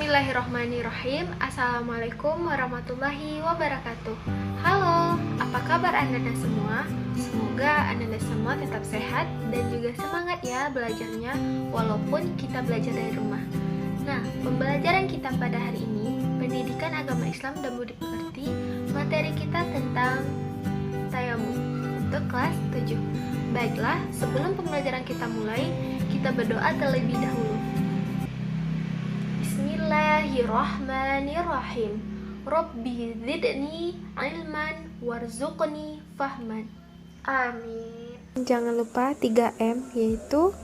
Bismillahirrahmanirrahim. Assalamualaikum warahmatullahi wabarakatuh. Halo, apa kabar Anda semua? Semoga Anda semua tetap sehat dan juga semangat ya belajarnya walaupun kita belajar dari rumah. Nah, pembelajaran kita pada hari ini, pendidikan agama Islam dan budi pekerti, materi kita tentang tayamum untuk kelas 7. Baiklah, sebelum pembelajaran kita mulai, kita berdoa terlebih dahulu. Bismillahirrahmanirrahim. Rabbi zidni ilman warzuqni fahman. Amin. Jangan lupa 3M, yaitu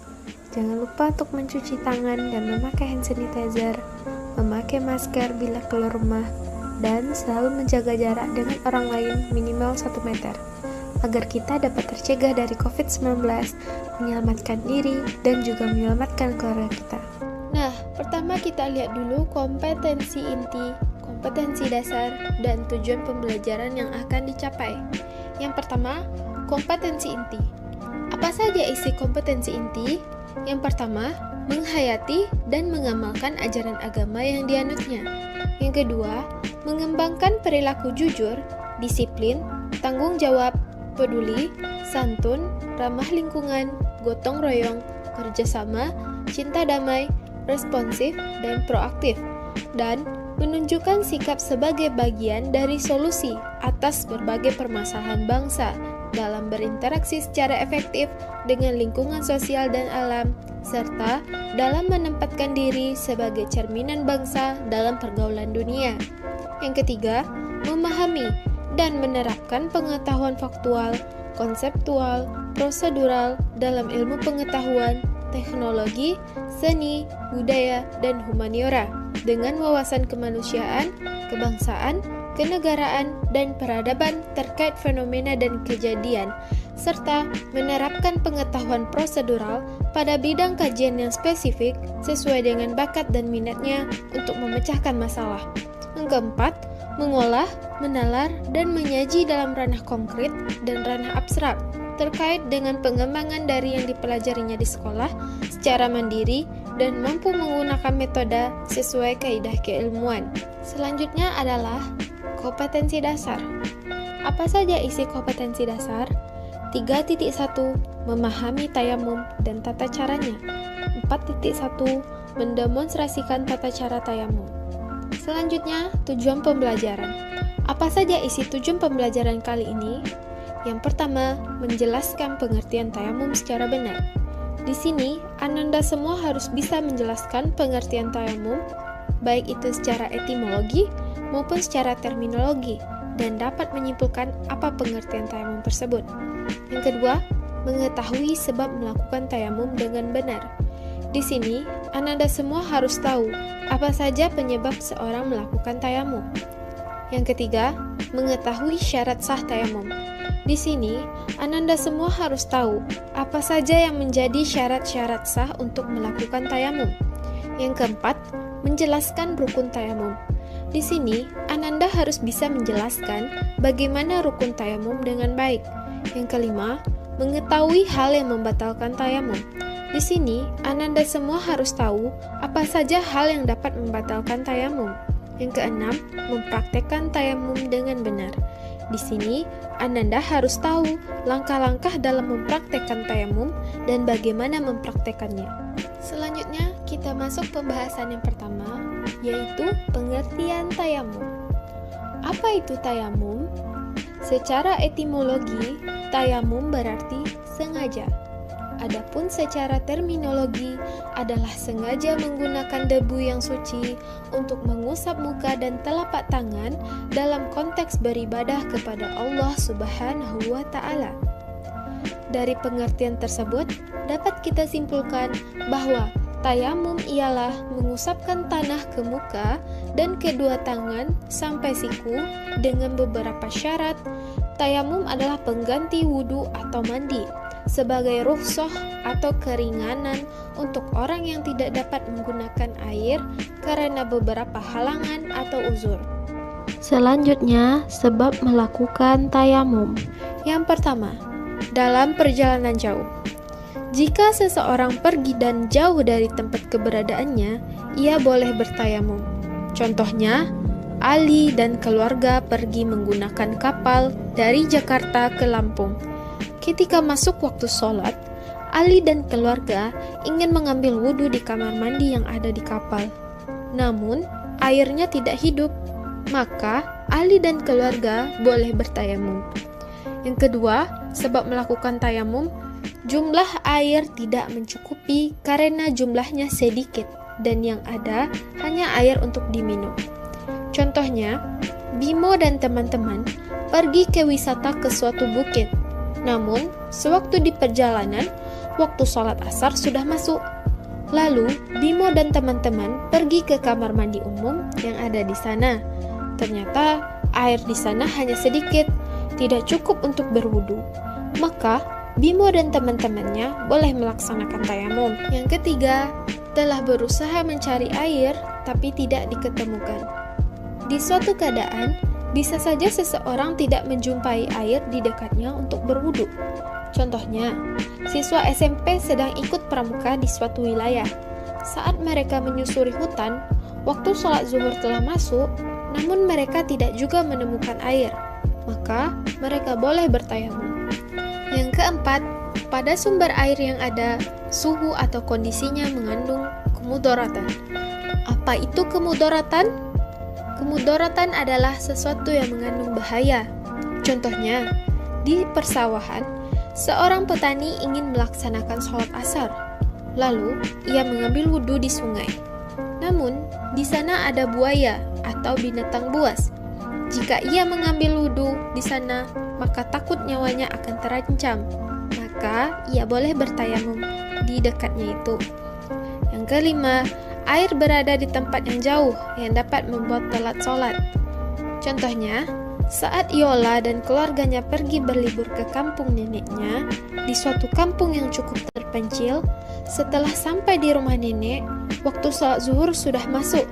jangan lupa untuk mencuci tangan dan memakai hand sanitizer, memakai masker bila keluar rumah, dan selalu menjaga jarak dengan orang lain minimal 1 meter agar kita dapat tercegah dari COVID-19, menyelamatkan diri dan juga menyelamatkan keluarga kita. Nah, pertama kita lihat dulu kompetensi inti, kompetensi dasar, dan tujuan pembelajaran yang akan dicapai. Yang pertama, kompetensi inti. Apa saja isi kompetensi inti? Yang pertama, menghayati dan mengamalkan ajaran agama yang dianutnya. Yang kedua, mengembangkan perilaku jujur, disiplin, tanggung jawab, peduli, santun, ramah lingkungan, gotong royong, kerjasama, cinta damai, responsif, dan proaktif, dan menunjukkan sikap sebagai bagian dari solusi atas berbagai permasalahan bangsa dalam berinteraksi secara efektif dengan lingkungan sosial dan alam, serta dalam menempatkan diri sebagai cerminan bangsa dalam pergaulan dunia. Yang ketiga, memahami dan menerapkan pengetahuan faktual, konseptual, prosedural dalam ilmu pengetahuan, teknologi, seni, budaya, dan humaniora dengan wawasan kemanusiaan, kebangsaan, kenegaraan, dan peradaban terkait fenomena dan kejadian, serta menerapkan pengetahuan prosedural pada bidang kajian yang spesifik sesuai dengan bakat dan minatnya untuk memecahkan masalah. Yang keempat, mengolah, menalar, dan menyaji dalam ranah konkret dan ranah abstrak terkait dengan pengembangan dari yang dipelajarinya di sekolah secara mandiri dan mampu menggunakan metode sesuai kaidah keilmuan. Selanjutnya adalah kompetensi dasar. Apa saja isi kompetensi dasar? 3.1 Memahami tayamum dan tata caranya. 4.1 Mendemonstrasikan tata cara tayamum. Selanjutnya, tujuan pembelajaran. Apa saja isi tujuan pembelajaran kali ini? Yang pertama, menjelaskan pengertian tayamum secara benar. Di sini, Ananda semua harus bisa menjelaskan pengertian tayamum, baik itu secara etimologi maupun secara terminologi, dan dapat menyimpulkan apa pengertian tayamum tersebut. Yang kedua, mengetahui sebab melakukan tayamum dengan benar. Di sini, Ananda semua harus tahu apa saja penyebab seorang melakukan tayamum. Yang ketiga, mengetahui syarat sah tayamum. Di sini, Ananda semua harus tahu apa saja yang menjadi syarat-syarat sah untuk melakukan tayamum. Yang keempat, menjelaskan rukun tayamum. Di sini, Ananda harus bisa menjelaskan bagaimana rukun tayamum dengan baik. Yang kelima, mengetahui hal yang membatalkan tayamum. Di sini, Ananda semua harus tahu apa saja hal yang dapat membatalkan tayamum. Yang keenam, mempraktekkan tayamum dengan benar. Di sini, Ananda harus tahu langkah-langkah dalam mempraktekkan tayamum dan bagaimana mempraktekannya. Selanjutnya, kita masuk pembahasan yang pertama, yaitu pengertian tayamum. Apa itu tayamum? Secara etimologi, tayamum berarti sengaja. Adapun secara terminologi adalah sengaja menggunakan debu yang suci untuk mengusap muka dan telapak tangan dalam konteks beribadah kepada Allah Subhanahu wa Ta'ala. Dari pengertian tersebut, dapat kita simpulkan bahwa tayamum ialah mengusapkan tanah ke muka dan kedua tangan sampai siku dengan beberapa syarat. Tayamum adalah pengganti wudhu atau mandi sebagai rukhsah atau keringanan untuk orang yang tidak dapat menggunakan air karena beberapa halangan atau uzur. Selanjutnya, sebab melakukan tayamum. Yang pertama, dalam perjalanan jauh. Jika seseorang pergi dan jauh dari tempat keberadaannya, ia boleh bertayamum. Contohnya, Ali dan keluarga pergi menggunakan kapal dari Jakarta ke Lampung. Ketika masuk waktu sholat, Ali dan keluarga ingin mengambil wudhu di kamar mandi yang ada di kapal. Namun, airnya tidak hidup, maka Ali dan keluarga boleh bertayamum. Yang kedua, sebab melakukan tayamum, jumlah air tidak mencukupi karena jumlahnya sedikit dan yang ada hanya air untuk diminum. Contohnya, Bimo dan teman-teman pergi ke wisata ke suatu bukit. Namun, sewaktu di perjalanan, waktu sholat asar sudah masuk. Lalu, Bimo dan teman-teman pergi ke kamar mandi umum yang ada di sana. Ternyata, air di sana hanya sedikit, tidak cukup untuk berwudu. Maka, Bimo dan teman-temannya boleh melaksanakan tayamum. Yang ketiga, telah berusaha mencari air tapi tidak diketemukan. Di suatu keadaan, bisa saja seseorang tidak menjumpai air di dekatnya untuk berwudu. Contohnya, siswa SMP sedang ikut pramuka di suatu wilayah. Saat mereka menyusuri hutan, waktu sholat zuhur telah masuk, namun mereka tidak juga menemukan air. Maka, mereka boleh bertayamum. Yang keempat, pada sumber air yang ada, suhu atau kondisinya mengandung kemudaratan. Apa itu kemudaratan? Kemudaratan adalah sesuatu yang mengandung bahaya. Contohnya, di persawahan, seorang petani ingin melaksanakan sholat asar. Lalu, ia mengambil wudhu di sungai. Namun, di sana ada buaya atau binatang buas. Jika ia mengambil wudhu di sana, maka takut nyawanya akan terancam. Maka, ia boleh bertayamum di dekatnya itu. Yang kelima, air berada di tempat yang jauh yang dapat membuat telat sholat. Contohnya, saat Yola dan keluarganya pergi berlibur ke kampung neneknya di suatu kampung yang cukup terpencil, setelah sampai di rumah nenek, waktu sholat zuhur sudah masuk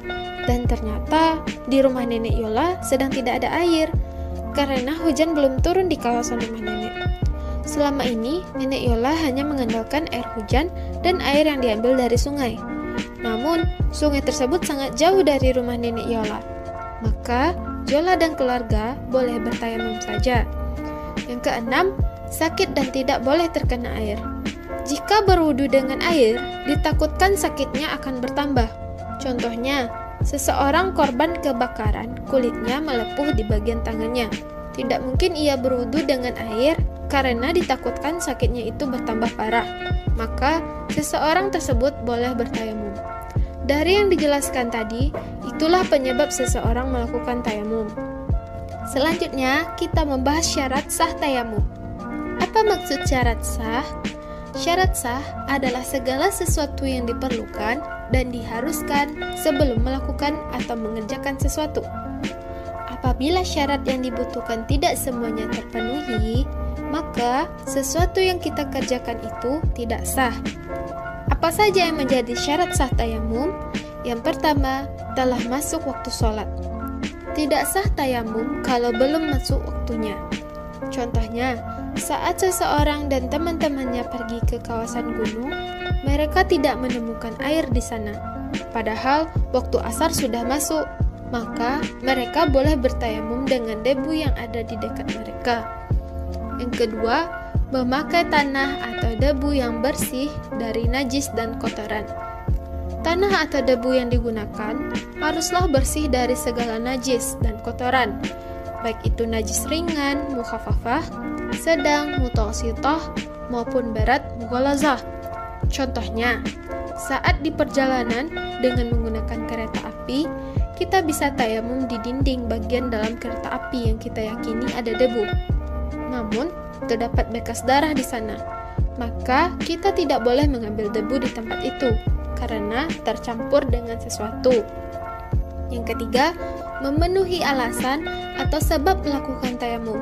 dan ternyata di rumah nenek Yola sedang tidak ada air karena hujan belum turun di kawasan rumah nenek. Selama ini, nenek Yola hanya mengandalkan air hujan dan air yang diambil dari sungai. Namun, sungai tersebut sangat jauh dari rumah nenek Yola. Maka, Yola dan keluarga boleh bertayamum saja. Yang keenam, sakit dan tidak boleh terkena air. Jika berwudu dengan air, ditakutkan sakitnya akan bertambah. Contohnya, seseorang korban kebakaran, kulitnya melepuh di bagian tangannya. Tidak mungkin ia berwudu dengan air karena ditakutkan sakitnya itu bertambah parah. Maka, seseorang tersebut boleh bertayamum. Dari yang dijelaskan tadi, itulah penyebab seseorang melakukan tayamum. Selanjutnya, kita membahas syarat sah tayamum. Apa maksud syarat sah? Syarat sah adalah segala sesuatu yang diperlukan dan diharuskan sebelum melakukan atau mengerjakan sesuatu. Apabila syarat yang dibutuhkan tidak semuanya terpenuhi, maka sesuatu yang kita kerjakan itu tidak sah. Apa saja yang menjadi syarat sah tayamum? Yang pertama, telah masuk waktu sholat. Tidak sah tayamum kalau belum masuk waktunya. Contohnya, saat seseorang dan teman-temannya pergi ke kawasan gunung, mereka tidak menemukan air di sana. Padahal waktu asar sudah masuk, maka mereka boleh bertayamum dengan debu yang ada di dekat mereka. Yang kedua, memakai tanah atau debu yang bersih dari najis dan kotoran. Tanah atau debu yang digunakan haruslah bersih dari segala najis dan kotoran, baik itu najis ringan, mukhafafah, sedang, mutawassithah, maupun berat, mughalazah. Contohnya, saat di perjalanan dengan menggunakan kereta api, kita bisa tayamum di dinding bagian dalam kereta api yang kita yakini ada debu. Namun, terdapat bekas darah di sana. Maka, kita tidak boleh mengambil debu di tempat itu, karena tercampur dengan sesuatu. Yang ketiga, memenuhi alasan atau sebab melakukan tayamum.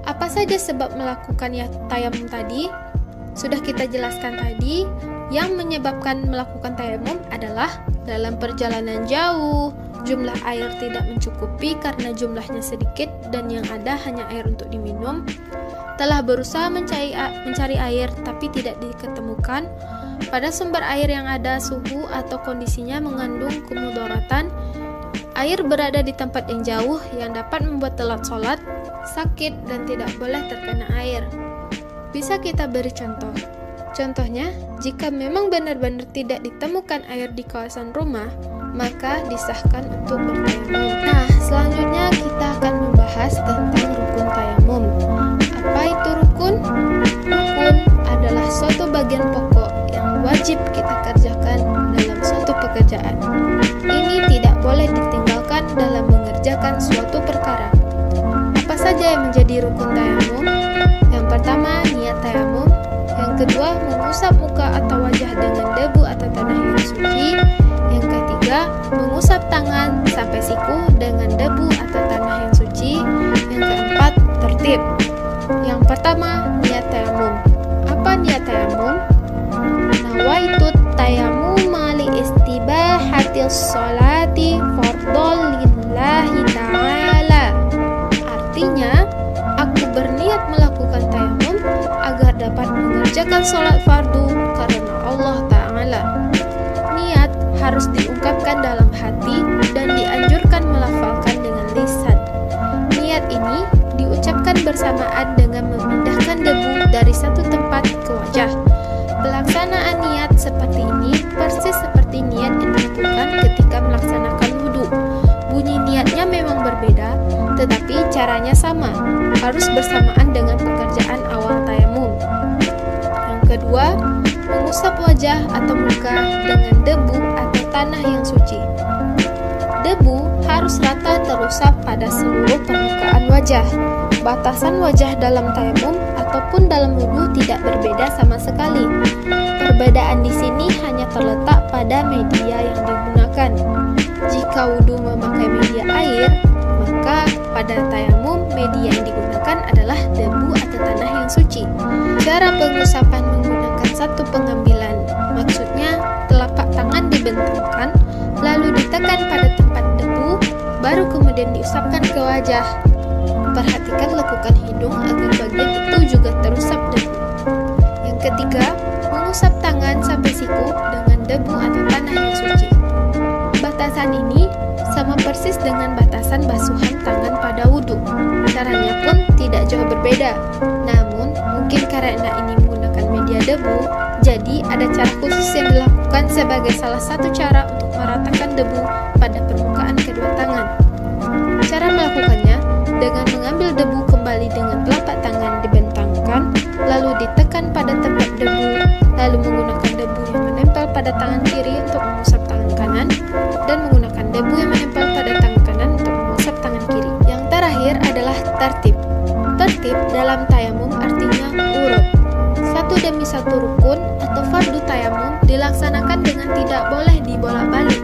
Apa saja sebab melakukan tayamum tadi? Sudah kita jelaskan tadi, yang menyebabkan melakukan tayamum adalah dalam perjalanan jauh, jumlah air tidak mencukupi karena jumlahnya sedikit dan yang ada hanya air untuk diminum, telah berusaha mencari air tapi tidak diketemukan, pada sumber air yang ada suhu atau kondisinya mengandung kemudaratan, air berada di tempat yang jauh yang dapat membuat telat sholat, sakit, dan tidak boleh terkena air. Bisa kita beri contoh. Contohnya, jika memang benar-benar tidak ditemukan air di kawasan rumah, maka disahkan untuk bertayamum. Nah, selanjutnya kita akan membahas tentang rukun tayamum. Apa itu rukun? Rukun adalah suatu bagian pokok yang wajib kita kerjakan dalam suatu pekerjaan. Ini tidak boleh ditinggalkan dalam mengerjakan suatu perkara. Apa saja yang menjadi rukun tayamum? Yang pertama, niat tayamum. Yang kedua, mengusap muka atau wajah dengan debu atau tanah yang suci. Yang ketiga, mengusap tangan sampai siku dengan debu atau tanah yang suci. Yang keempat, tertib. Yang pertama, niat tayamum. Apa niat tayamum? Nawaitu tayamuma li istibahatil sholati fardhon lillahi ta'ala. Artinya, aku berniat melakukan tayamum agar dapat mengerjakan sholat fardu karena Allah Ta'ala. Niat harus diungkapkan dalam hati dan dianjurkan melafalkan dengan lisan. Niat ini diucapkan bersamaan dengan memindahkan debu dari satu tempat ke wajah. Pelaksanaan niat seperti ini persis seperti niat yang dilakukan ketika melaksanakan wudhu. Bunyi niatnya memang berbeda, tetapi caranya sama, harus bersamaan dengan pekerjaan awal tayamum. Yang kedua, mengusap wajah atau muka dengan debu atau tanah yang suci. Debu harus rata terusap pada seluruh permukaan wajah. Batasan wajah dalam tayamum ataupun dalam wudhu tidak berbeda sama sekali. Perbedaan di sini hanya terletak pada media yang digunakan. Jika wudhu memakai media air, maka pada tayamum media yang digunakan adalah debu atau tanah yang suci. Cara pengusapan menggunakan satu pengambilan, maksudnya telapak tangan dibentangkan, lalu ditekan pada tempat debu, baru kemudian diusapkan ke wajah. Perhatikan lekukan hidung agar bagian itu juga terusap debu. Yang ketiga, mengusap tangan sampai siku dengan debu atau tanah yang suci. Batasan ini sama persis dengan batasan basuhan tangan pada wudhu. Caranya pun tidak jauh berbeda. Namun, mungkin karena ini menggunakan media debu, jadi ada cara khusus yang dilakukan sebagai salah satu cara untuk meratakan debu pada permukaan kedua tangan. Cara melakukannya dengan mengambil debu kembali dengan telapak tangan dibentangkan, lalu ditekan pada tempat debu, lalu menggunakan debu yang menempel pada tangan kiri untuk mengusap tangan kanan, dan menggunakan debu yang menempel pada tangan kanan untuk mengusap tangan kiri. Yang terakhir adalah tertib. Tertib dalam tayamum artinya urut. Satu demi satu rukun atau fardu tayamum dilaksanakan dengan tidak boleh dibolak-balik.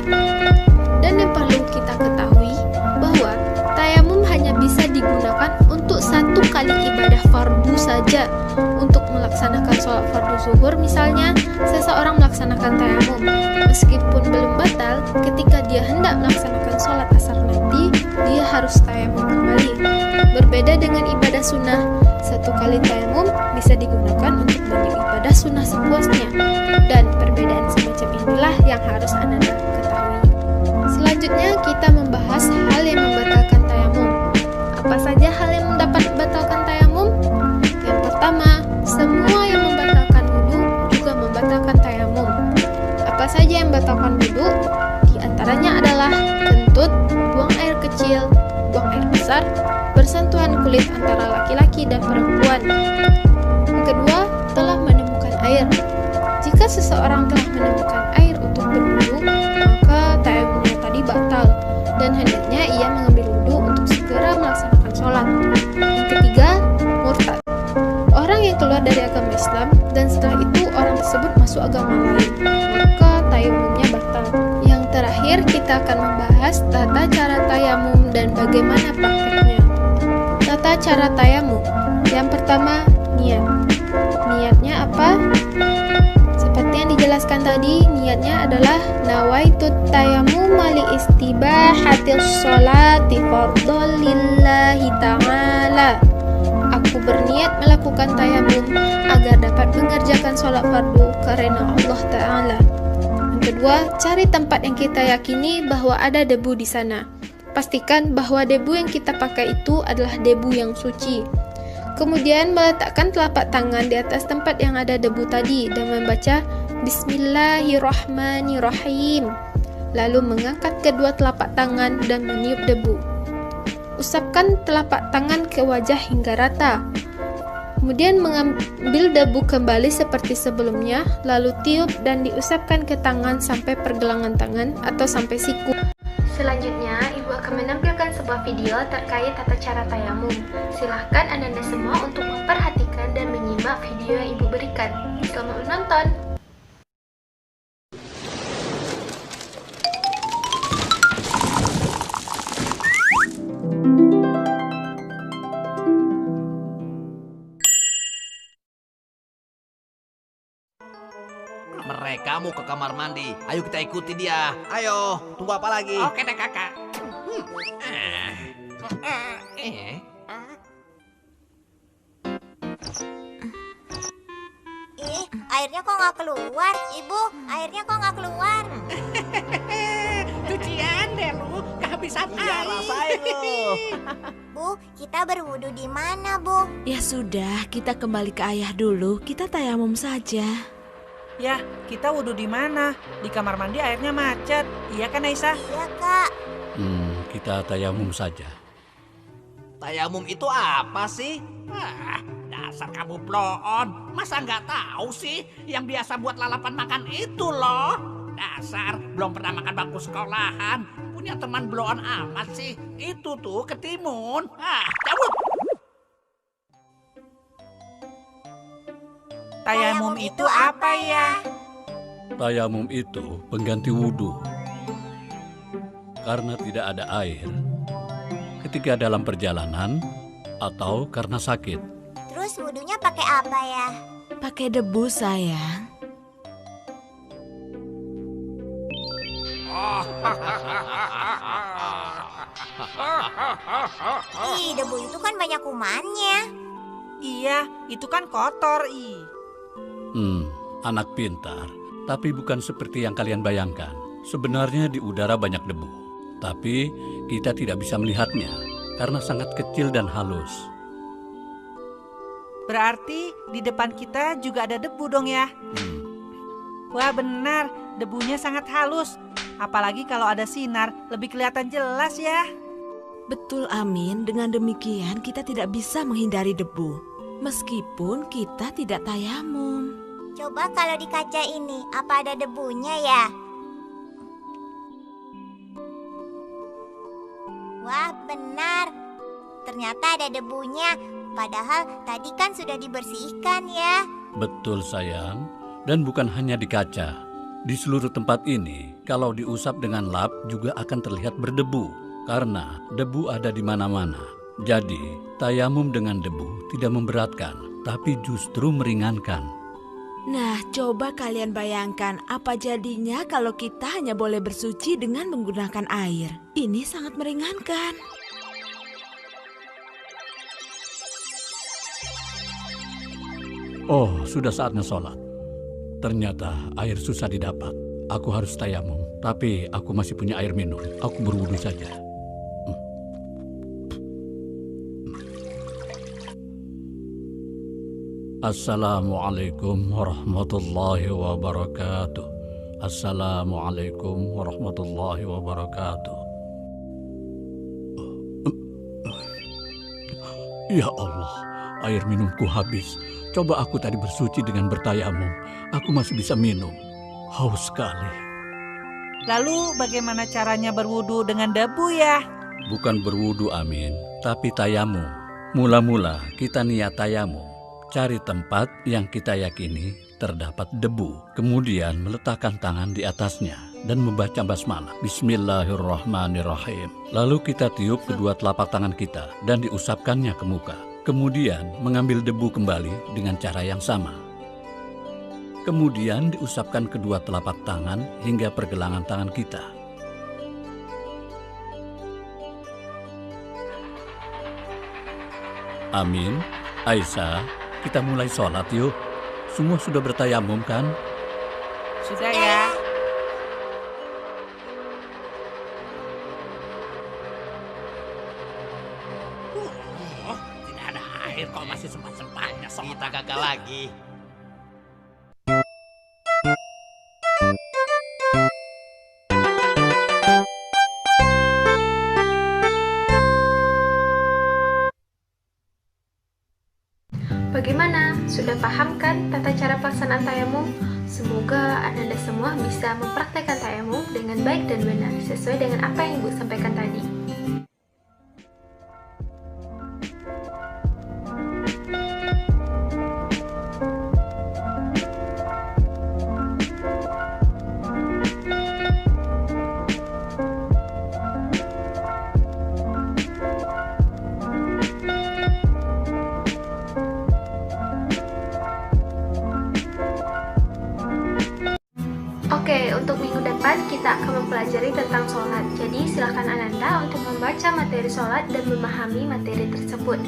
Dan yang perlu kita ketahui bahwa tayamum hanya bisa digunakan untuk satu kali ibadah fardu saja. Untuk melaksanakan sholat fardu zuhur misalnya, seseorang melaksanakan tayamum. Meskipun belum batal, ketika dia hendak melaksanakan sholat asar nanti, dia harus tayamum kembali. Berbeda dengan ibadah sunnah, satu kali tayamum bisa digunakan untuk banyak ibadah sunnah sepuasnya. Dan perbedaan semacam inilah yang harus Anda ketahui. Selanjutnya kita membahas hal yang membatalkan tayamum. Apa saja hal yang dapat membatalkan tayamum? Yang pertama, semua yang membatalkan wudhu juga membatalkan tayamum. Apa saja yang membatalkan wudhu? Di antaranya adalah kentut, buang air kecil, buang air besar, bersentuhan kulit antara laki-laki dan perempuan. Yang kedua, telah menemukan air. Jika seseorang telah menemukan air untuk berwudu, maka tayamumnya tadi batal dan hendaknya ia mengambil wudu untuk segera melaksanakan sholat. Yang ketiga, murtad. Orang yang keluar dari agama Islam dan setelah itu orang tersebut masuk agama lain, maka tayamumnya batal. Yang terakhir, kita akan membahas tata cara tayamum dan bagaimana prakteknya. Tata cara tayamum. Yang pertama, niat. Niatnya apa? Seperti yang dijelaskan tadi, niatnya adalah nawaitut tayamum li istibahatil sholati fardhon lillahi ta'ala. Aku berniat melakukan tayamum agar dapat mengerjakan sholat fardu karena Allah Ta'ala. Yang kedua, cari tempat yang kita yakini bahwa ada debu di sana. Pastikan bahwa debu yang kita pakai itu adalah debu yang suci. Kemudian meletakkan telapak tangan di atas tempat yang ada debu tadi dan membaca Bismillahirrahmanirrahim. Lalu mengangkat kedua telapak tangan dan meniup debu. Usapkan telapak tangan ke wajah hingga rata. Kemudian mengambil debu kembali seperti sebelumnya, lalu tiup dan diusapkan ke tangan sampai pergelangan tangan atau sampai siku. Selanjutnya, Ibu akan menampilkan sebuah video terkait tata cara tayamum. Silahkan Anda semua untuk memperhatikan dan menyimak video yang Ibu berikan. Selamat menonton! Mereka mau ke kamar mandi. Ayo kita ikuti dia. Ayo, tunggu apa lagi? Oke deh kakak. Ih, airnya kok nggak keluar? Ibu, airnya kok nggak keluar? Cucian deh lu, kehabisan Iya, air. rasain lu. Bu, kita berwudu di mana, Bu? Ya sudah, kita kembali ke ayah dulu. Kita tayamum saja. Ya, kita wudhu di mana? Di kamar mandi airnya macet. Iya kan, Aisyah? Iya, Kak. Kita tayamum saja. Tayamum itu apa sih? Ah, dasar kamu bloon. Masa nggak tahu sih yang biasa buat lalapan makan itu loh. Dasar belum pernah makan bangku sekolahan. Punya teman bloon amat sih. Itu tuh ketimun. Cabut. Tayamum itu apa ya? Tayamum itu pengganti wudhu. Karena tidak ada air, ketika dalam perjalanan, atau karena sakit. Terus wudunya pakai apa ya? Pakai debu, sayang. Ih, debu itu kan banyak kumannya. Iya, itu kan kotor, Anak pintar, tapi bukan seperti yang kalian bayangkan. Sebenarnya di udara banyak debu, tapi kita tidak bisa melihatnya karena sangat kecil dan halus. Berarti di depan kita juga ada debu dong ya? Wah benar, debunya sangat halus. Apalagi kalau ada sinar, lebih kelihatan jelas ya. Betul, Amin. Dengan demikian kita tidak bisa menghindari debu. Meskipun kita tidak tayamum. Coba kalau di kaca ini, apa ada debunya ya? Wah, benar. Ternyata ada debunya. Padahal tadi kan sudah dibersihkan ya. Betul sayang, dan bukan hanya di kaca. Di seluruh tempat ini, kalau diusap dengan lap juga akan terlihat berdebu. Karena debu ada di mana-mana. Jadi, tayamum dengan debu tidak memberatkan, tapi justru meringankan. Nah, coba kalian bayangkan apa jadinya kalau kita hanya boleh bersuci dengan menggunakan air. Ini sangat meringankan. Oh, sudah saatnya sholat. Ternyata air susah didapat. Aku harus tayamum, tapi aku masih punya air minum. Aku berwudu saja. Assalamualaikum warahmatullahi wabarakatuh. Assalamualaikum warahmatullahi wabarakatuh. Ya Allah, air minumku habis. Coba aku tadi bersuci dengan bertayamum. Aku masih bisa minum. Haus sekali. Lalu bagaimana caranya berwudu dengan debu ya? Bukan berwudu, Amin, tapi tayamum. Mula-mula kita niat tayamum. Cari tempat yang kita yakini terdapat debu. Kemudian meletakkan tangan di atasnya dan membaca basmalah. Bismillahirrahmanirrahim. Lalu kita tiup kedua telapak tangan kita dan diusapkannya ke muka. Kemudian mengambil debu kembali dengan cara yang sama. Kemudian diusapkan kedua telapak tangan hingga pergelangan tangan kita. Amin. Aisyah, kita mulai sholat yuk. Semua sudah bertayamum kan? Sudah ya. Tidak ada air kok masih sempat-sempatnya sholat. Kita gagal lagi. Bagaimana? Sudah paham kan tata cara pelaksanaan tayamum? Semoga Anda semua bisa mempraktekkan tayamum dengan baik dan benar sesuai dengan apa yang Ibu sampaikan tadi. Oke, untuk minggu depan kita akan mempelajari tentang sholat. Jadi silakan Ananda untuk membaca materi sholat dan memahami materi tersebut.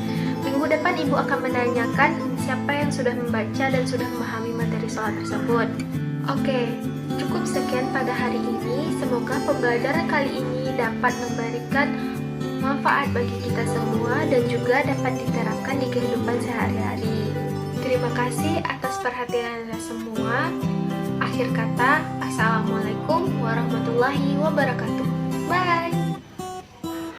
Minggu depan Ibu akan menanyakan siapa yang sudah membaca dan sudah memahami materi sholat tersebut. Oke, cukup sekian pada hari ini. Semoga pembelajaran kali ini dapat memberikan manfaat bagi kita semua dan juga dapat diterapkan di kehidupan sehari-hari. Terima kasih atas perhatian Anda semua. Akhir kata, Assalamualaikum warahmatullahi wabarakatuh. Bye!